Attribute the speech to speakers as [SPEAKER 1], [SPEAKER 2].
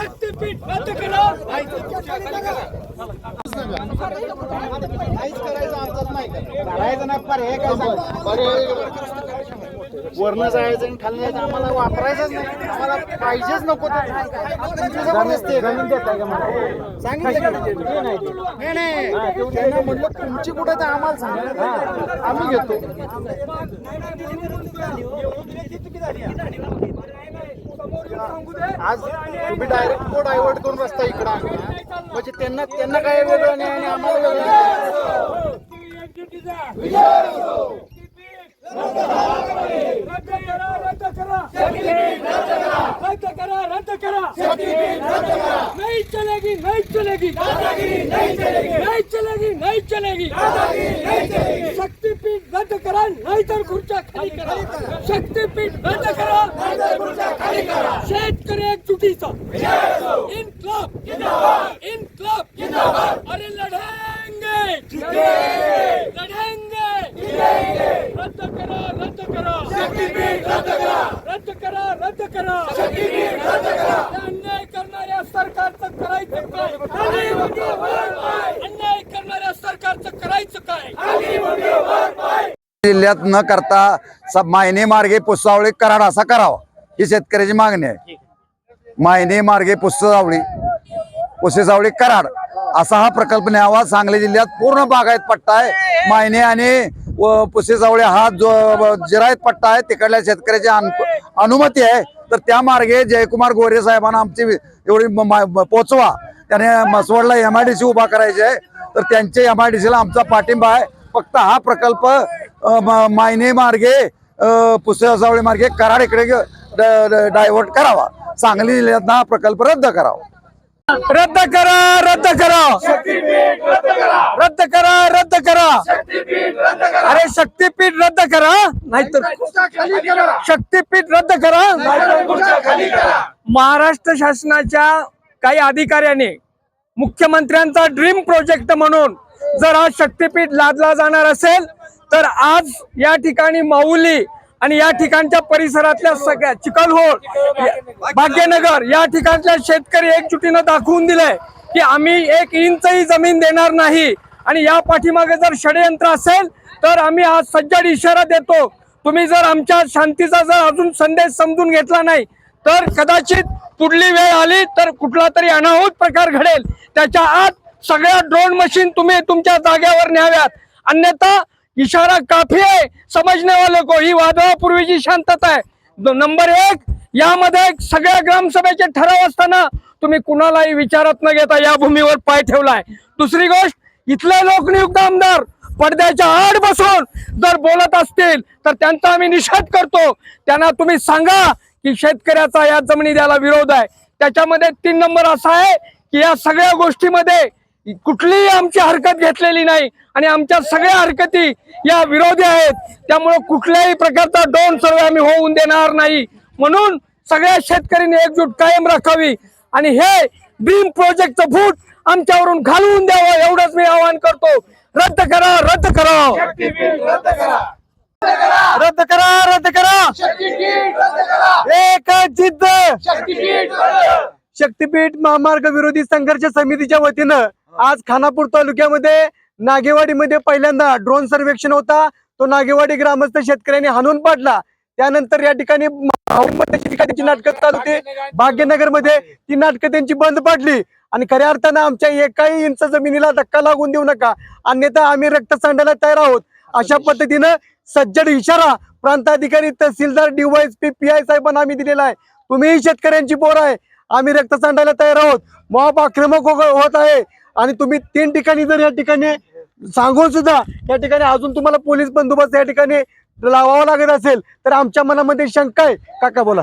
[SPEAKER 1] शक्तीपीठ रद्द करा.
[SPEAKER 2] वरनं जायचं आणि खाली जायचं आम्हाला वापरायचंच नाही. आम्हाला पाहिजेच नको ते. जमीन देताय का मला सांगितलं नाही. त्यांना म्हटलं तुमची कुठे तर आम्हाला सांगा, आम्ही घेतो. आज तुम्ही डायरेक्ट को डायव्हर्ट करून रस्ता इकडं आणला म्हणजे त्यांना काय वेगळं नाही आणि आम्हाला वेगळं नाही.
[SPEAKER 1] रद्द करा. नहीं चलेगी, नहीं चलेगी, नहीं चलेगी. शक्तीपीठ रद्द करा नाही तर खुर्च्या खाली करा. शक्तीपीठ रद्द करा. शेतकरी एकजुटीचा इन्क्लाब. अरे लढेंगे. रद्द करा. अन्याय करणाऱ्या सरकारचं करायचं काय? अन्याय करणाऱ्या सरकारचं करायचं काय?
[SPEAKER 3] जिल्ह्यात न करता मायने मार्गे पुसावळी कराड असा करावा ही शेतकऱ्याची मागणी आहे. मायने मार्गे पुसेसावळी कराड असा हा प्रकल्प न्यावा. सांगली जिल्ह्यात पूर्ण बागायत पट्टा आहे. मायने आणि पुसेसावळी हा जो जिरायत पट्टा आहे तिकडल्या शेतकऱ्याची अनुमती आहे. तर त्या मार्गे जयकुमार गोरे साहेबांना आमची एवढी पोचवा. त्याने मसवडला MIDC उभा करायचे आहे तर त्यांचे MIDC ला आमचा पाठिंबा आहे. फक्त हा प्रकल्प मायने मार्गे पुसेसावळी मार्गे कराड इकडे डायव्हर्ट करावा. सांगली जिल्ह्यात हा प्रकल्प रद्द करावा.
[SPEAKER 1] रद्द करा. अरे शक्तीपीठ रद्द करा नाहीतर शक्तीपीठ रद्द करा. महाराष्ट्र शासनाच्या काही अधिकाऱ्यांनी मुख्यमंत्र्यांचा ड्रीम प्रोजेक्ट म्हणून जर हा शक्तीपीठ लादला जाणार असेल तर आज या ठिकाणी माऊली आणि या ठिकाणच्या परिसरातल्या सगळ्या चिखलहोळ, भाग्यनगर या ठिकाणच्या शेतकरी एकजुटीनं दाखवून दिलंय की आम्ही 1 इंचही जमीन देणार नाही. आणि या पाठीमागे जर षडयंत्र असेल तर आम्ही आज सज्जड इशारा देतो. तुम्ही जर आमच्या शांतीचा जर अजून संदेश समजून घेतला नाही तर कदाचित पुढली वेळ आली तर कुठला तरी अनाहूत प्रकार घडेल. त्याच्या आत सगळ्या ड्रोन मशीन तुम्ही तुमच्या जागेवर न्याव्यात. अन्यथा इशारा काफी आहे समजने वाले को. ही वादळापूर्वीची शांतता आहे. नंबर 1 यामध्ये सगळ्या ग्रामसभेचे ठराव असताना तुम्ही कुणालाही विचारात न घेता या भूमीवर पाय ठेवलाय. दुसरी गोष्ट, इथले लोकनियुक्त आमदार पडद्याच्या आड बसून जर बोलत असतील तर त्यांचा आम्ही निषेध करतो. त्यांना तुम्ही सांगा की शेतकऱ्याचा या जमिनी द्यायला विरोध आहे. त्याच्यामध्ये 3 नंबर असा आहे की या सगळ्या गोष्टीमध्ये कुठलीही आमची हरकत घेतलेली नाही आणि आमच्या सगळ्या हरकती या विरोधी आहेत. त्यामुळे कुठल्याही प्रकारचा ड्रोन सर्वे आम्ही होऊन देणार नाही. म्हणून सगळ्या शेतकऱ्यांनी एकजूट कायम राखावी आणि हे ड्रीम प्रोजेक्टचं फूट आमच्यावरून घालवून द्यावं एवढंच मी आवाहन करतो. रद्द करा. एक जिद्द. शक्तीपीठ महामार्ग विरोधी संघर्ष समितीच्या वतीनं आज खानापूर तालुक्यामध्ये नागेवाडीमध्ये पहिल्यांदा ड्रोन सर्वेक्षण होता. तो नागेवाडी ग्रामस्थ शेतकऱ्यांनी हाणून पाडला. त्यानंतर या ठिकाणी त्यांची नाटकं चालू होती. भाग्यनगर मध्ये ती नाटकं त्यांची बंद पडली. आणि खऱ्या अर्थानं आमच्या 1 इंच जमिनीला धक्का लागून देऊ नका, अन्यथा आम्ही रक्त सांडायला तयार आहोत. अशा पद्धतीनं सज्जड इशारा प्रांताधिकारी, तहसीलदार, DYSP, PI साहेबांना आम्ही दिलेला आहे. तुम्हीही शेतकऱ्यांची पोर आहे. आम्ही रक्त सांडायला तयार आहोत. मॉब आक्रमक होत आहे आणि तुम्ही 3 ठिकाणी जर या ठिकाणी सांगून सुद्धा या ठिकाणी अजून तुम्हाला पोलीस बंदोबस्त या ठिकाणी लावावा लागत असेल तर आमच्या मनामध्ये शंका आहे. काका बोला.